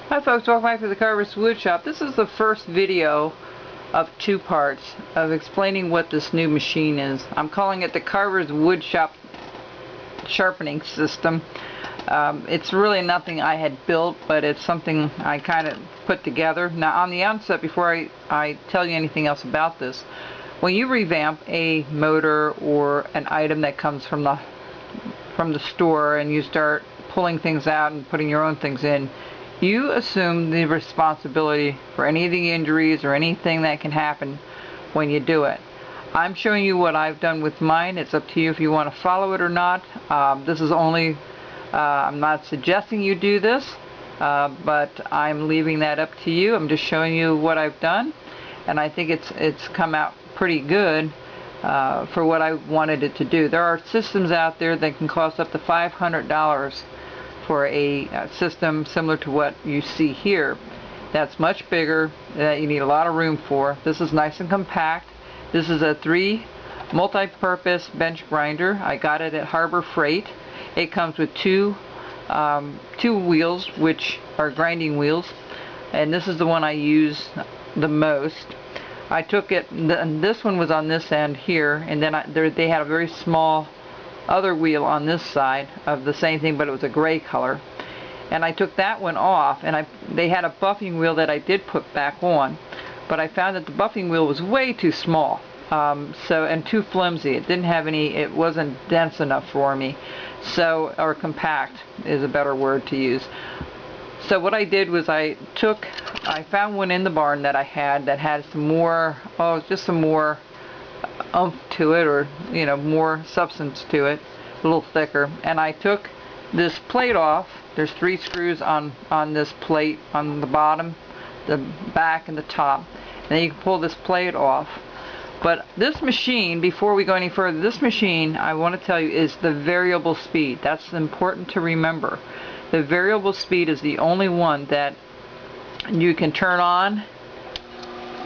Hi folks, welcome back to the Carverswoodshop. This is the first video of two parts of explaining what this new machine is. I'm calling it the Carverswoodshop sharpening system. It's really nothing I had built, but it's something I kind of put together. Now on the onset, before I tell you anything else about this, when you revamp a motor or an item that comes from the store and you start pulling things out and putting your own things in, you assume the responsibility for any of the injuries or anything that can happen when you do it. I'm showing you what I've done with mine. It's up to you if you want to follow it or not. This is only, I'm not suggesting you do this, but I'm leaving that up to you. I'm just showing you what I've done, and I think it's come out pretty good for what I wanted it to do. There are systems out there that can cost up to $500 for a system similar to what you see here. That's much bigger, that you need a lot of room for. This is nice and compact. This is a 3 multi-purpose bench grinder. I got it at Harbor Freight. It comes with two wheels, which are grinding wheels, and this is the one I use the most. I took it, and this one was on this end here, and then they had a very small other wheel on this side of the same thing, but it was a gray color, and I took that one off, and they had a buffing wheel that I did put back on, but I found that the buffing wheel was way too small, and too flimsy. It didn't have any, it wasn't dense enough for me, or compact is a better word to use. So what I did was I found one in the barn that I had that had some more, just some more oomph to it, or more substance to it, a little thicker, and I took this plate off. There's 3 screws on this plate on the bottom, the back, and the top, and then you can pull this plate off. But this machine, before we go any further, this machine, I want to tell you, is the variable speed. That's important to remember. The variable speed is the only one that you can turn on,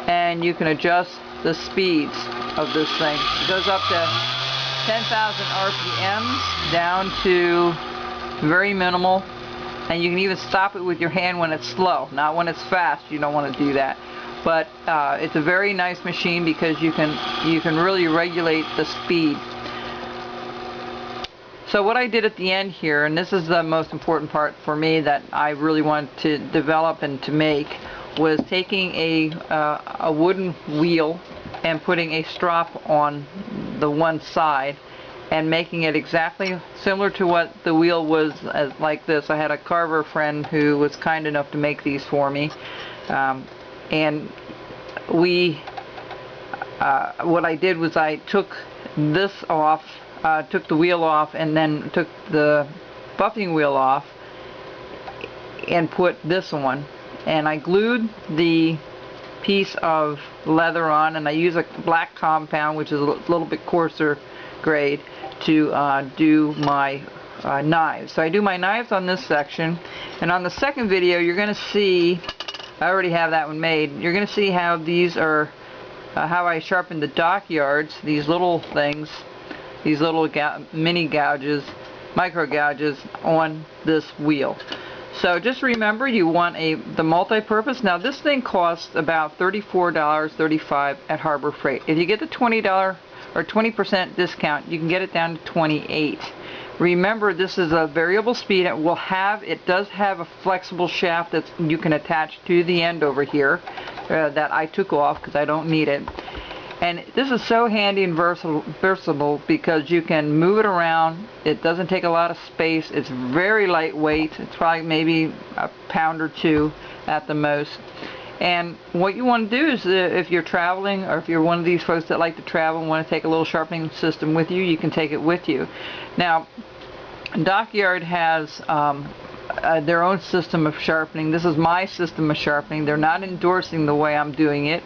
and you can adjust the speeds of this thing. It goes up to 10,000 RPMs down to very minimal, and you can even stop it with your hand when it's slow. Not when it's fast, you don't want to do that. But it's a very nice machine because you can really regulate the speed. So what I did at the end here, and this is the most important part for me that I really wanted to develop and to make, was taking a wooden wheel and putting a strop on the one side and making it exactly similar to what the wheel was, like this. I had a carver friend who was kind enough to make these for me, and what I did was I took this off, took the wheel off, and then took the buffing wheel off and put this on, and I glued the piece of leather on, and I use a black compound, which is a little bit coarser grade, to do my knives. So I do my knives on this section, and on the second video you're going to see, I already have that one made, you're going to see how these are, how I sharpen the dockyards, these little things, these little mini gouges, micro gouges on this wheel. So just remember, you want the multi-purpose. Now this thing costs about $34.35 at Harbor Freight. If you get the $20 or 20% discount, you can get it down to $28. Remember, this is a variable speed. It does have a flexible shaft that you can attach to the end over here that I took off because I don't need it. And this is so handy and versatile because you can move it around. It doesn't take a lot of space. It's very lightweight. It's probably maybe a pound or 2 at the most. And what you want to do is, if you're traveling, or if you're one of these folks that like to travel and want to take a little sharpening system with you, you can take it with you. Now, Dockyard has their own system of sharpening. This is my system of sharpening. They're not endorsing the way I'm doing it,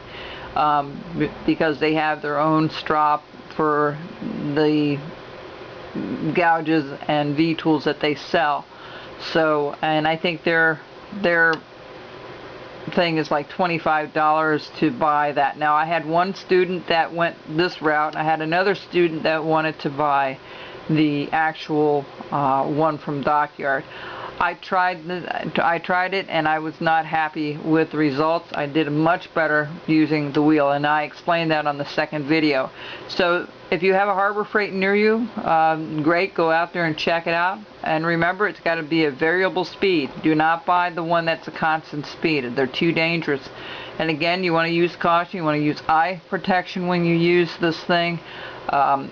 because they have their own strop for the gouges and V-tools that they sell. So, and I think their thing is like $25 to buy that. Now I had one student that went this route. I had another student that wanted to buy the actual one from Dockyard. I tried it and I was not happy with the results. I did much better using the wheel, and I explained that on the second video. So if you have a Harbor Freight near you, great, go out there and check it out. And remember, it's got to be a variable speed. Do not buy the one that's a constant speed. They're too dangerous. And again, you want to use caution. You want to use eye protection when you use this thing.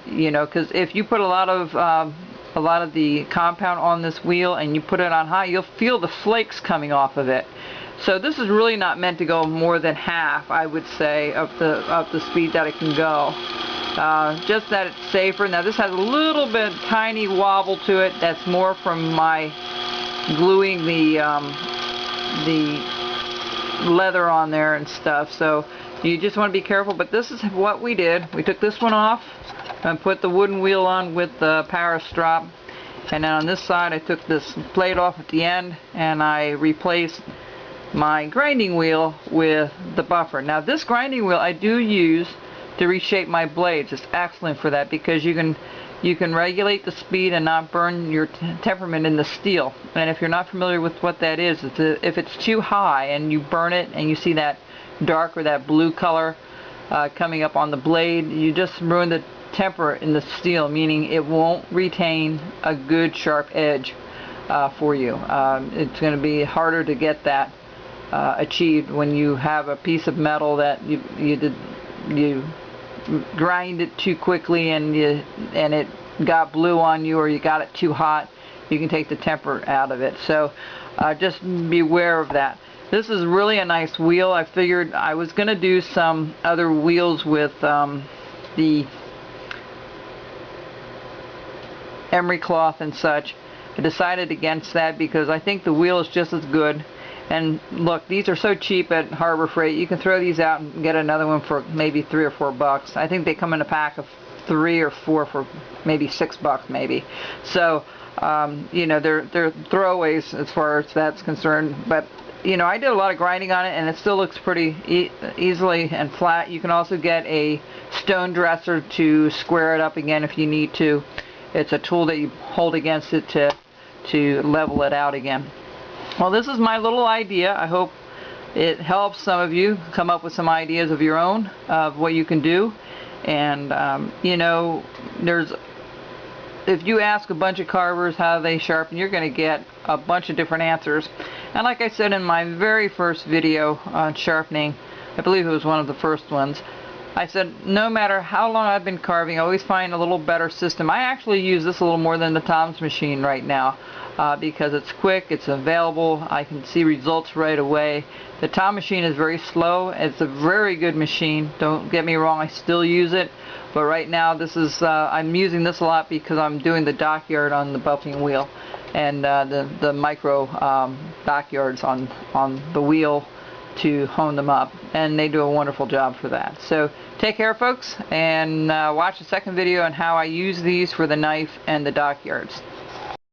You know, because if you put a lot of the compound on this wheel and you put it on high, you'll feel the flakes coming off of it. So this is really not meant to go more than half, I would say, of the speed that it can go. Just that it's safer. Now this has a little bit tiny wobble to it. That's more from my gluing the leather on there and stuff. So you just want to be careful. But this is what we did. We took this one off and put the wooden wheel on with the power strap, and then on this side I took this plate off at the end and I replaced my grinding wheel with the buffer. Now this grinding wheel I do use to reshape my blades. It's excellent for that because you can regulate the speed and not burn your temperament in the steel. And if you're not familiar with what that is, if it's too high and you burn it and you see that dark or that blue color coming up on the blade, you just ruin the temper in the steel, meaning it won't retain a good sharp edge for you. It's going to be harder to get that achieved when you have a piece of metal that you grind it too quickly and it got blue on you, or you got it too hot. You can take the temper out of it. So just beware of that. This is really a nice wheel. I figured I was going to do some other wheels with the emery cloth and such. I decided against that because I think the wheel is just as good. And look, these are so cheap at Harbor Freight. You can throw these out and get another one for maybe $3 or $4. I think they come in a pack of 3 or 4 for maybe $6 maybe. So you know, they're throwaways as far as that's concerned. But you know, I did a lot of grinding on it and it still looks pretty easily and flat. You can also get a stone dresser to square it up again if you need to. It's a tool that you hold against it to level it out again. Well, this is my little idea. I hope it helps some of you come up with some ideas of your own of what you can do. And you know, if you ask a bunch of carvers how they sharpen, you're going to get a bunch of different answers. And like I said in my very first video on sharpening, I believe it was one of the first ones, I said no matter how long I've been carving, I always find a little better system. I actually use this a little more than the Tom's machine right now because it's quick, it's available, I can see results right away. The Tom machine is very slow. It's a very good machine, don't get me wrong, I still use it. But right now this is I'm using this a lot because I'm doing the dockyard on the buffing wheel and the micro dockyards on the wheel to hone them up, and they do a wonderful job for that. So take care, folks, and watch the second video on how I use these for the knife and the dockyards.